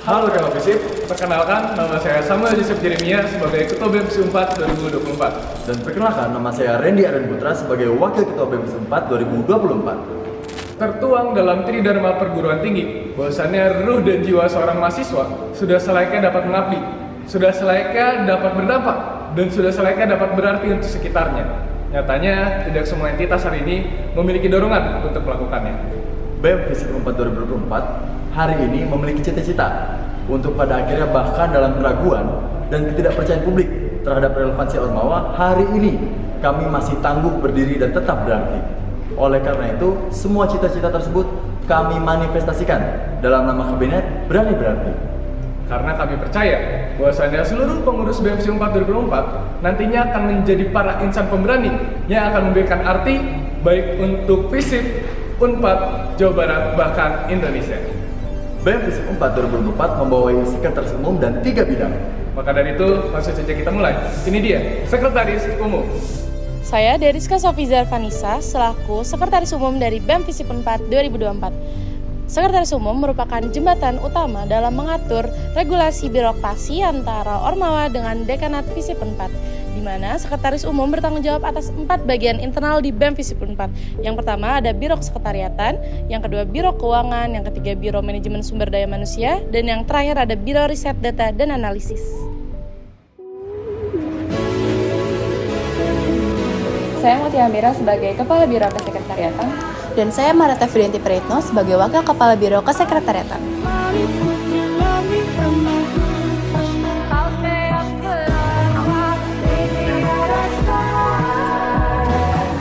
Halo Kepala Visip, perkenalkan nama saya Samuel Yusuf Jeremia sebagai Ketua BEM FISIP 4 2024. Dan perkenalkan nama saya Randy Aren Putra sebagai Wakil Ketua BEM FISIP 4 2024. Tertuang dalam Tridharma Perguruan Tinggi, bahwasannya ruh dan jiwa seorang mahasiswa sudah selayaknya dapat mengabdi, sudah selayaknya dapat berdampak, dan sudah selayaknya dapat berarti untuk sekitarnya. Nyatanya, tidak semua entitas hari ini memiliki dorongan untuk melakukannya. BEM FISIP 4 2024 hari ini memiliki cita-cita untuk pada akhirnya bahkan dalam keraguan dan ketidakpercayaan publik terhadap relevansi Ormawa, hari ini kami masih tangguh berdiri dan tetap berarti. Oleh karena itu, semua cita-cita tersebut kami manifestasikan dalam nama kabinet Berani Berarti. Karena kami percaya bahwasannya seluruh pengurus BEM FISIP 4 2024 nantinya akan menjadi para insan pemberani yang akan memberikan arti baik untuk FISIP, Unpad, Jawa Barat, bahkan Indonesia. BEM FISIP 4 2024 membawahi sekretaris umum dan 3 bidang. Maka dari itu, langsung saja kita mulai. Ini dia, Sekretaris Umum. Saya Deriska Sofizar Vanessa selaku Sekretaris Umum dari BEM FISIP 4 2024. Sekretaris Umum merupakan jembatan utama dalam mengatur regulasi birokrasi antara Ormawa dengan Dekanat FISIP 4, di mana Sekretaris Umum bertanggung jawab atas 4 bagian internal di BEM FISIP 4. Yang pertama ada Biro Sekretariatan, yang kedua Biro Keuangan, yang ketiga Biro Manajemen Sumber Daya Manusia, dan yang terakhir ada Biro Riset Data dan Analisis. Saya Mutia Amira sebagai Kepala Biro Kesekretariatan. Dan saya Marata Frianti Praetno sebagai Wakil Kepala Biro Kesekretariatan.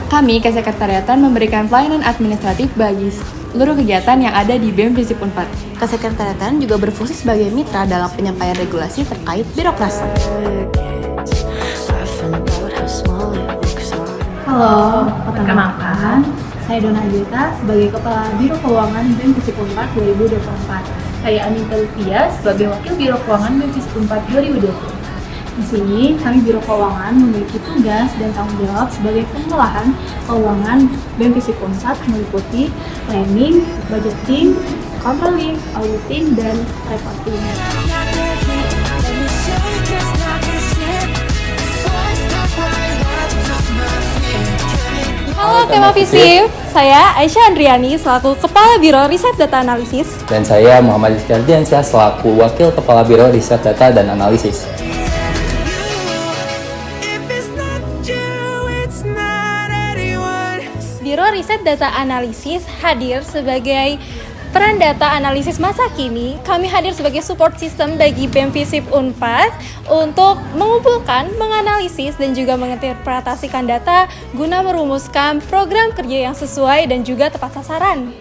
Kami Kesekretariatan memberikan pelayanan administratif bagi seluruh kegiatan yang ada di BEM FISIP 4. Kesekretariatan juga berfungsi sebagai mitra dalam penyampaian regulasi terkait birokrasi. Halo, perkenalkan, saya Dona Juta sebagai Kepala Biro Keuangan BEM FISIP 4 2024. Saya Anita Lutfia sebagai Wakil Biro Keuangan BEM FISIP 4 2024. Di sini, kami Biro Keuangan memiliki tugas dan tanggung jawab sebagai pengolahan keuangan BEM FISIP 4 meliputi planning, budgeting, controlling, auditing, dan reporting. Halo Tema FISIP, saya Aisyah Andriani selaku Kepala Biro Riset Data Analisis. Dan saya Muhammad Rizky Ardiansyah selaku Wakil Kepala Biro Riset Data dan Analisis. Biro Riset Data Analisis hadir sebagai peran data analisis masa kini. Kami hadir sebagai support system bagi BEM FISIP 4 untuk mengumpulkan, menganalisis, dan juga menginterpretasikan data guna merumuskan program kerja yang sesuai dan juga tepat sasaran.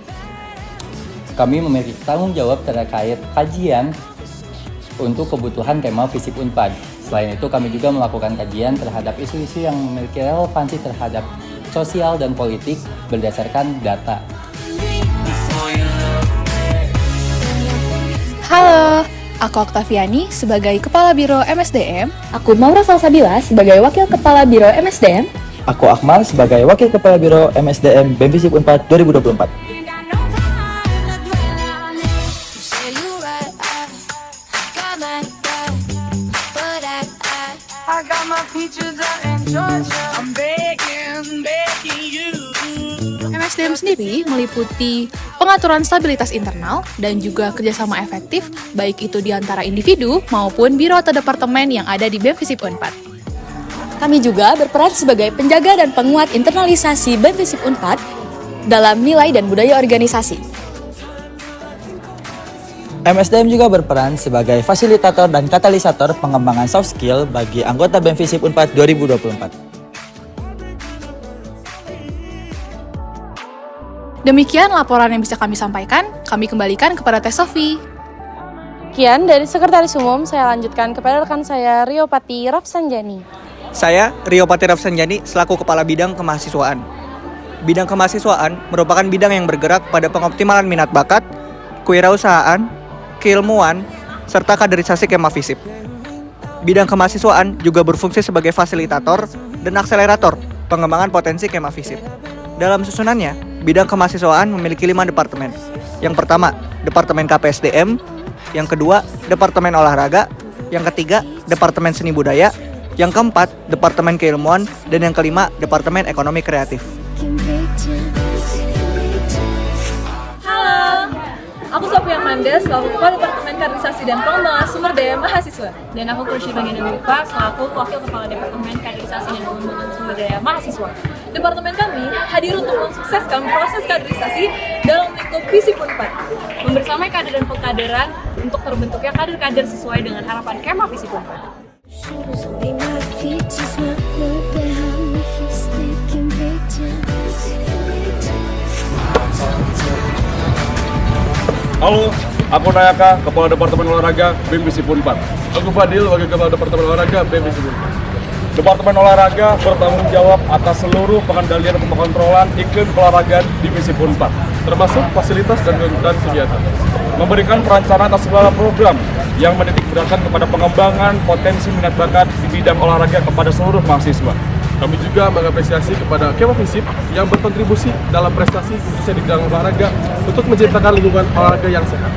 Kami memiliki tanggung jawab terkait kajian untuk kebutuhan Kema FISIP 4. Selain itu, kami juga melakukan kajian terhadap isu-isu yang memiliki relevansi terhadap sosial dan politik berdasarkan data. Halo, aku Oktaviani sebagai Kepala Biro MSDM. Aku Maura Salsabila sebagai Wakil Kepala Biro MSDM. Aku Akmal sebagai Wakil Kepala Biro MSDM BEM FISIP 4 2024. MSDM sendiri meliputi pengaturan stabilitas internal dan juga kerjasama efektif, baik itu di antara individu maupun biro atau departemen yang ada di BEM FISIP 4. Kami juga berperan sebagai penjaga dan penguat internalisasi BEM FISIP 4 dalam nilai dan budaya organisasi. MSDM juga berperan sebagai fasilitator dan katalisator pengembangan soft skill bagi anggota BEM FISIP 4 2024. Demikian laporan yang bisa kami sampaikan, kami kembalikan kepada Teh Sofi. Sekian dari Sekretaris Umum, saya lanjutkan kepada rekan saya Rio Pati Rafsanjani. Saya Rio Pati Rafsanjani selaku Kepala Bidang Kemahasiswaan. Bidang kemahasiswaan merupakan bidang yang bergerak pada pengoptimalan minat bakat, kewirausahaan, keilmuan, serta kaderisasi Kema FISIP. Bidang kemahasiswaan juga berfungsi sebagai fasilitator dan akselerator pengembangan potensi Kema FISIP. Dalam susunannya, bidang kemahasiswaan memiliki 5 departemen. Yang pertama, Departemen KPSDM. yang kedua Departemen Olahraga, yang ketiga Departemen Seni Budaya, yang keempat Departemen Keilmuan, dan yang kelima Departemen Ekonomi Kreatif. Halo, aku Sophia Mandes, selaku Kepala Departemen Kaderisasi dan Pengembangan Sumber Daya Mahasiswa. Dan aku Kursi Baginda, selaku Wakil Kepala Departemen Kaderisasi dan Pengembangan Sumber Daya Mahasiswa. Departemen kami hadir untuk mensukseskan proses kaderisasi dalam lingkup Visip Unpad, membersamai kader dan pengkaderan untuk terbentuknya kader-kader sesuai dengan harapan Kema Visip Unpad. Halo, aku Nayaka, Kepala Departemen Olahraga BEM Visip Unpad. Aku Fadil, Wakil Kepala Departemen Olahraga BEM Visip Unpad. Departemen Olahraga bertanggung jawab atas seluruh pengendalian dan pengontrolan iklim keolahragaan di Visip Unpad, termasuk fasilitas dan kegiatan. Memberikan perencanaan atas segala program yang menitik beratkan kepada pengembangan potensi minat bakat di bidang olahraga kepada seluruh mahasiswa. Kami juga mengapresiasi kepada Kema Visip yang berkontribusi dalam prestasi khususnya di bidang olahraga untuk menciptakan lingkungan olahraga yang sehat.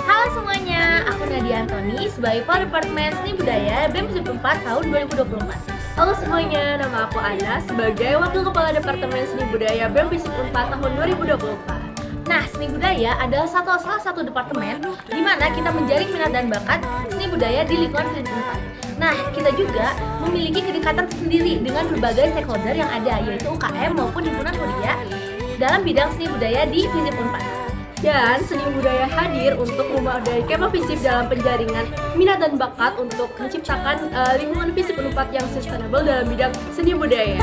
Halo semuanya, aku Nadia Antoni sebagai Kepala Departemen Seni Budaya BEM Visip Unpad tahun 2024. Halo semuanya, nama aku Ana sebagai Wakil Kepala Departemen Seni Budaya BEM Visip Unpad tahun 2024. Nah, seni budaya adalah salah satu departemen di mana kita menjaring minat dan bakat seni budaya di lingkungan Visip Unpad. Nah, kita juga memiliki kedekatan sendiri dengan berbagai stakeholder yang ada, yaitu UKM maupun himpunan kuliah dalam bidang seni budaya di Visip Unpad. Dan seni budaya hadir untuk memadai Kema Visip dalam penjaringan minat dan bakat untuk menciptakan lingkungan Visip Unpad yang sustainable dalam bidang seni budaya.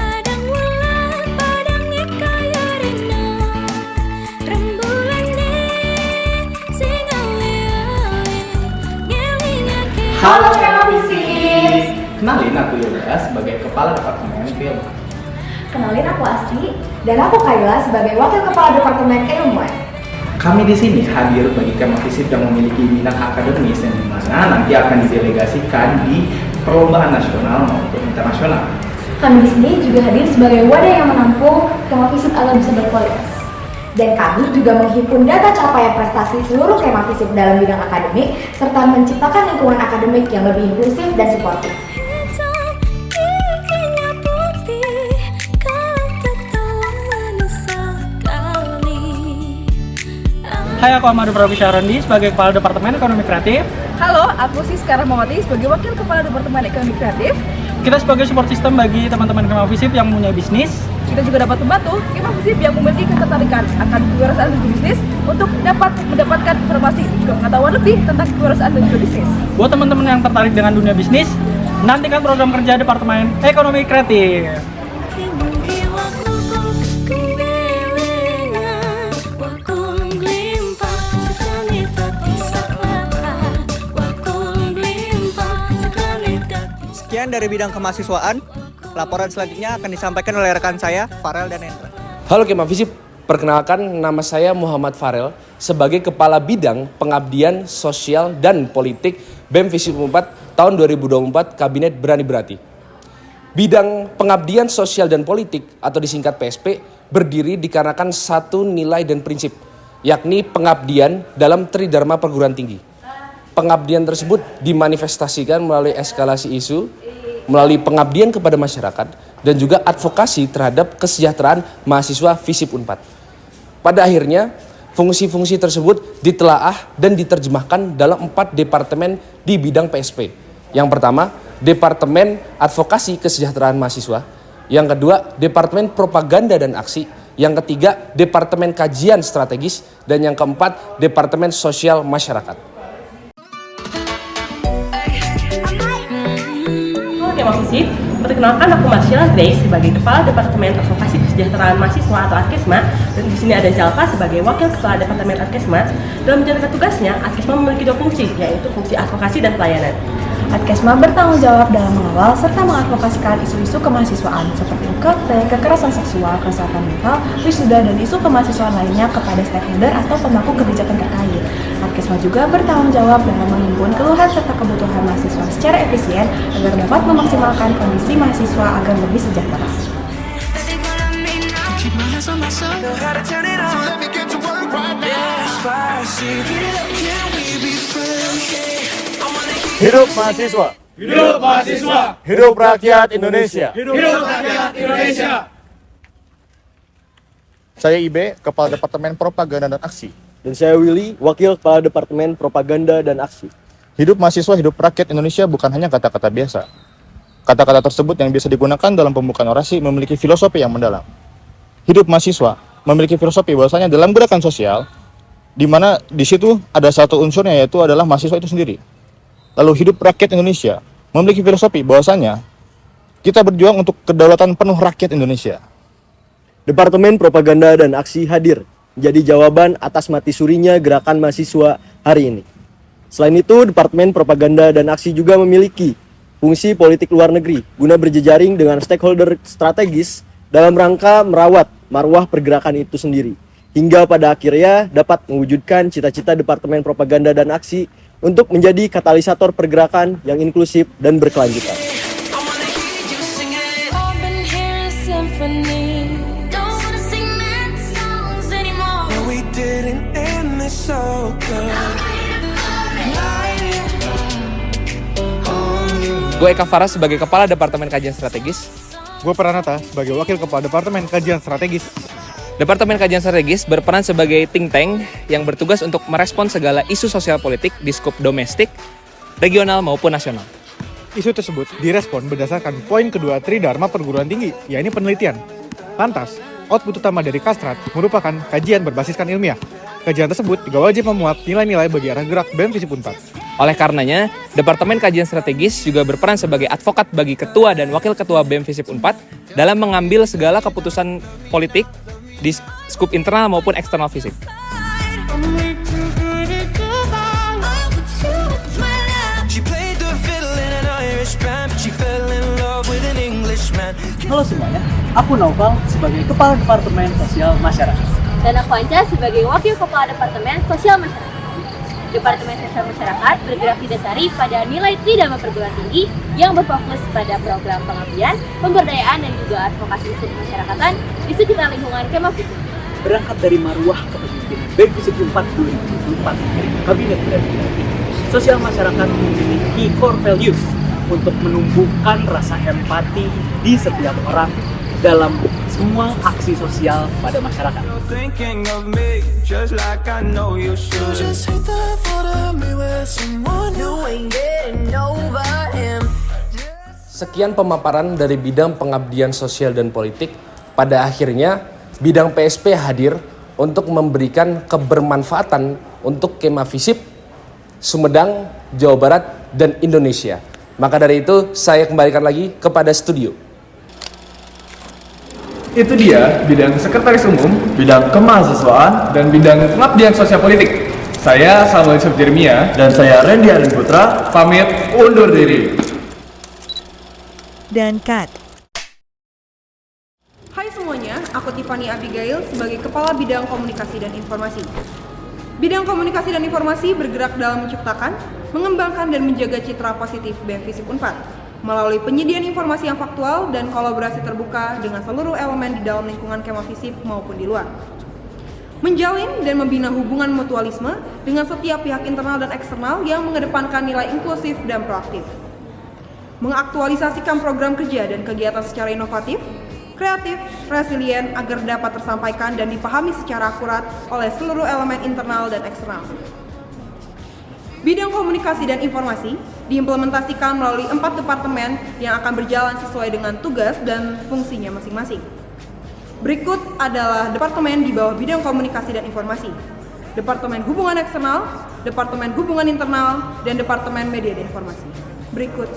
Halo Kema Visip. Kenalin, aku Yoga sebagai Kepala Departemen Film. Kenalin, aku Asti dan aku Kayla sebagai Wakil Kepala Departemen Keilmuan. Kami di sini hadir bagi Kema Visip yang memiliki minat akademis yang dimana nanti akan didelegasikan di perlombaan nasional maupun internasional. Kami di sini juga hadir sebagai wadah yang menampung Kema Visip agar bisa berkualitas. Dan kami juga menghimpun data capaian prestasi seluruh Kema Visip dalam bidang akademik serta menciptakan lingkungan akademik yang lebih inklusif dan suportif. Hai, aku Ahmad Prabi Syarondi sebagai Kepala Departemen Ekonomi Kreatif. Halo, aku Siskara Momati sebagai Wakil Kepala Departemen Ekonomi Kreatif. Kita sebagai support system bagi teman-teman Kema Visip yang punya bisnis. Kita juga dapat membantu Kema Visip yang memiliki ketertarikan akan kewirausahaan dan bisnis untuk dapat mendapatkan informasi juga pengetahuan lebih tentang kewirausahaan dan bisnis. Buat teman-teman yang tertarik dengan dunia bisnis, nantikan program kerja Departemen Ekonomi Kreatif. Sekian dari bidang kemahasiswaan. Laporan selanjutnya akan disampaikan oleh rekan saya, Farel dan Hendra. Halo Kema Visip, perkenalkan nama saya Muhammad Farel sebagai Kepala Bidang Pengabdian Sosial dan Politik BEM Visip Unpad tahun 2024 Kabinet Berani Berati. Bidang Pengabdian Sosial dan Politik atau disingkat PSP berdiri dikarenakan satu nilai dan prinsip, yakni pengabdian dalam Tridharma Perguruan Tinggi. Pengabdian tersebut dimanifestasikan melalui eskalasi isu, melalui pengabdian kepada masyarakat, dan juga advokasi terhadap kesejahteraan mahasiswa Visip Unpad. Pada akhirnya, fungsi-fungsi tersebut ditelaah dan diterjemahkan dalam 4 departemen di bidang PSP. Yang pertama, Departemen Advokasi Kesejahteraan Mahasiswa. Yang kedua, Departemen Propaganda dan Aksi. Yang ketiga, Departemen Kajian Strategis. Dan yang keempat, Departemen Sosial Masyarakat. Kema Visip, perkenalkan aku Marshall Grace sebagai Kepala Departemen Advokasi Kesejahteraan Mahasiswa atau Adkesma, dan di sini ada Jalpa sebagai Wakil Kepala Departemen Adkesma. Dalam menjalankan tugasnya, Adkesma memiliki 2 fungsi, yaitu fungsi advokasi dan pelayanan. Adkesma bertanggung jawab dalam mengawal serta mengadvokasikan isu-isu kemahasiswaan seperti UKT, kekerasan seksual, kesehatan mental, wisuda, dan isu kemahasiswaan lainnya kepada stakeholder atau pemangku kebijakan terkait. Adkesma juga bertanggung jawab dalam menghimpun keluhan serta kebutuhan mahasiswa secara efisien agar dapat memaksimalkan kondisi mahasiswa agar lebih sejahtera. Hidup mahasiswa. Hidup mahasiswa. Hidup rakyat Indonesia. Hidup rakyat Indonesia. Saya Ibe, Kepala Departemen Propaganda dan Aksi. Dan saya Willy, Wakil Kepala Departemen Propaganda dan Aksi. Hidup mahasiswa, hidup rakyat Indonesia bukan hanya kata-kata biasa. Kata-kata tersebut yang biasa digunakan dalam pembukaan orasi memiliki filosofi yang mendalam. Hidup mahasiswa memiliki filosofi bahwasanya dalam gerakan sosial, di mana di situ ada satu unsurnya yaitu adalah mahasiswa itu sendiri. Lalu hidup rakyat Indonesia memiliki filosofi bahwasanya kita berjuang untuk kedaulatan penuh rakyat Indonesia. Departemen Propaganda dan Aksi hadir menjadi jawaban atas mati surinya gerakan mahasiswa hari ini. Selain itu, Departemen Propaganda dan Aksi juga memiliki fungsi politik luar negeri guna berjejaring dengan stakeholder strategis dalam rangka merawat marwah pergerakan itu sendiri, hingga pada akhirnya dapat mewujudkan cita-cita Departemen Propaganda dan Aksi untuk menjadi katalisator pergerakan yang inklusif dan berkelanjutan. Gue Eka Farah sebagai Kepala Departemen Kajian Strategis. Gue Pranata sebagai Wakil Kepala Departemen Kajian Strategis. Departemen Kajian Strategis berperan sebagai think tank yang bertugas untuk merespon segala isu sosial politik di skup domestik, regional maupun nasional. Isu tersebut direspon berdasarkan poin kedua Tridharma Perguruan Tinggi, yaitu penelitian. Lantas, output utama dari Kastrat merupakan kajian berbasiskan ilmiah. Kajian tersebut juga wajib memuat nilai-nilai bagi arah gerak BEM Visip Unpad. Oleh karenanya, Departemen Kajian Strategis juga berperan sebagai advokat bagi Ketua dan Wakil Ketua BEM Visip Unpad dalam mengambil segala keputusan politik di skup internal maupun eksternal fisik. Halo semuanya, aku Naufal sebagai Kepala Departemen Sosial Masyarakat. Dan aku Anca sebagai Wakil Kepala Departemen Sosial Masyarakat. Departemen Sosial Masyarakat bergerak didasari pada nilai Tridharma Perguruan Tinggi yang berfokus pada program pengabdian, pemberdayaan, dan juga advokasi isu kemasyarakatan di sekitar lingkungan Kemah Visip. Berangkat dari marwah kepemimpinan BEM Visip Unpad 2024 dari Kabinet Brani Brati, sosial masyarakat memiliki core values untuk menumbuhkan rasa empati di setiap orang dalam semua aksi sosial pada masyarakat. Sekian pemaparan dari bidang pengabdian sosial dan politik. Pada akhirnya, bidang PSP hadir untuk memberikan kebermanfaatan untuk Kemah Visip, Sumedang, Jawa Barat, dan Indonesia. Maka dari itu, saya kembalikan lagi kepada studio. Itu dia bidang sekretaris umum, bidang kemahasiswaan, dan bidang pengabdian sosial politik. Saya Samuel Yusuf Jeremia dan saya Randy Arin Putra pamit undur diri. Dan cut. Hai semuanya, aku Tiffany Abigail sebagai Kepala Bidang Komunikasi dan Informasi. Bidang Komunikasi dan Informasi bergerak dalam menciptakan, mengembangkan, dan menjaga citra positif BEM Visip Unpad melalui penyediaan informasi yang faktual dan kolaborasi terbuka dengan seluruh elemen di dalam lingkungan Kemah Visip maupun di luar. Menjalin dan membina hubungan mutualisme dengan setiap pihak internal dan eksternal yang mengedepankan nilai inklusif dan proaktif. Mengaktualisasikan program kerja dan kegiatan secara inovatif, kreatif, resilient agar dapat tersampaikan dan dipahami secara akurat oleh seluruh elemen internal dan eksternal. Bidang komunikasi dan informasi diimplementasikan melalui 4 departemen yang akan berjalan sesuai dengan tugas dan fungsinya masing-masing. Berikut adalah departemen di bawah bidang komunikasi dan informasi: Departemen Hubungan Eksternal, Departemen Hubungan Internal, dan Departemen Media dan Informasi. Berikut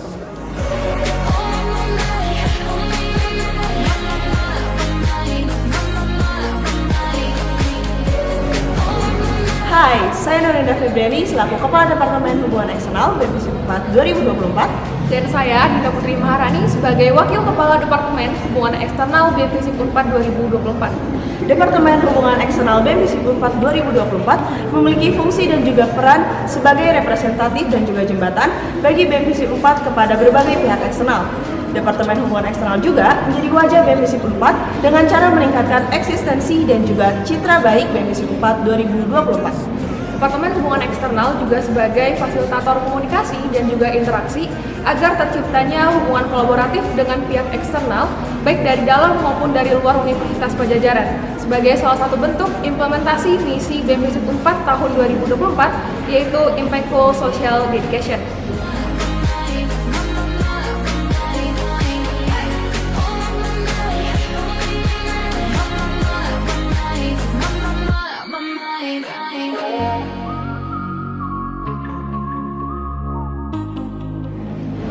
Hai, Saya Norinda Febriani selaku Kepala Departemen Hubungan Eksternal BEMFISIP 4 2024. Dan saya Dita Putri Maharani sebagai Wakil Kepala Departemen Hubungan Eksternal BEMFISIP 4 2024. Departemen Hubungan Eksternal BEMFISIP 4 2024 memiliki fungsi dan juga peran sebagai representatif dan juga jembatan bagi BEMFISIP 4 kepada berbagai pihak eksternal. Departemen Hubungan Eksternal juga menjadi wajah BEMFISIP 4 dengan cara meningkatkan eksistensi dan juga citra baik BEMFISIP 4 2024. Departemen Hubungan Eksternal juga sebagai fasilitator komunikasi dan juga interaksi agar terciptanya hubungan kolaboratif dengan pihak eksternal baik dari dalam maupun dari luar Universitas Padjadjaran sebagai salah satu bentuk implementasi misi BEMFISIP 4 tahun 2024 yaitu Impactful Social Dedication.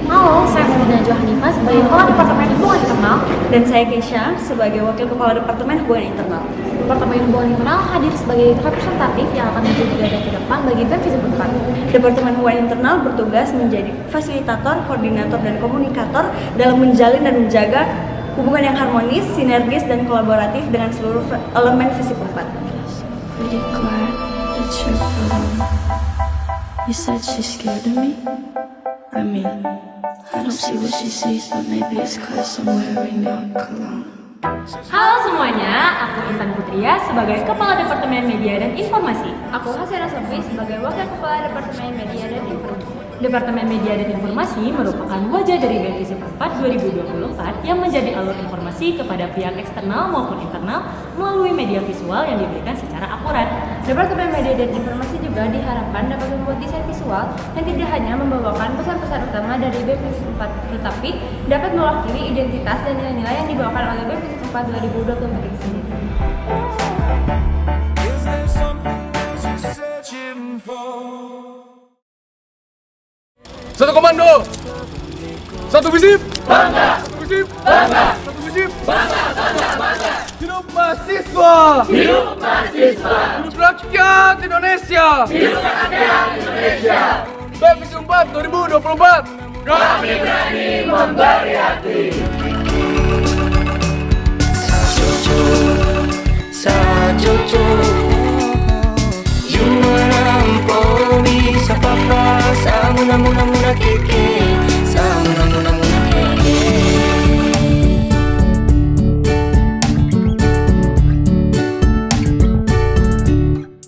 Halo, saya Najwa Hanifah sebagai Kepala Departemen Hubungan Internal. Dan saya Keisha sebagai Wakil Kepala Departemen Hubungan Internal. Departemen Hubungan Internal hadir sebagai representatif yang akan menjadi garda terdepan bagi BEMFISIP 4. Departemen Hubungan Internal bertugas menjadi fasilitator, koordinator, dan komunikator dalam menjalin dan menjaga hubungan yang harmonis, sinergis, dan kolaboratif dengan seluruh elemen FISIP 4. Pretty glad that you're following. You said she's scared of me? I mean, I don't see what she sees, but maybe it's 'cause I'm wearing your cologne. Halo semuanya, aku Intan Putria sebagai Kepala Departemen Media dan Informasi. Aku Hasena Sofi sebagai Wakil Kepala Departemen Media dan Informasi. Departemen Media dan Informasi merupakan wajah dari BEMFISIP 4 2024 yang menjadi alur informasi kepada pihak eksternal maupun internal melalui media visual yang diberikan secara akurat. Departemen Media dan Informasi juga diharapkan dapat membuat desain visual yang tidak hanya membawakan pesan-pesan utama dari BEMFISIP 4, tetapi dapat mewakili identitas dan nilai-nilai yang dibawakan oleh BEMFISIP 4 2024 itu sendiri. Satu komando, satu FISIP, bangga. Satu FISIP, bangga. Satu FISIP, bangga. Hidup mahasiswa, hidup mahasiswa, hidup rakyat Indonesia, hidup rakyat Indonesia. BEMFISIP 4 2024, kami berani memberi hati. Sa jujur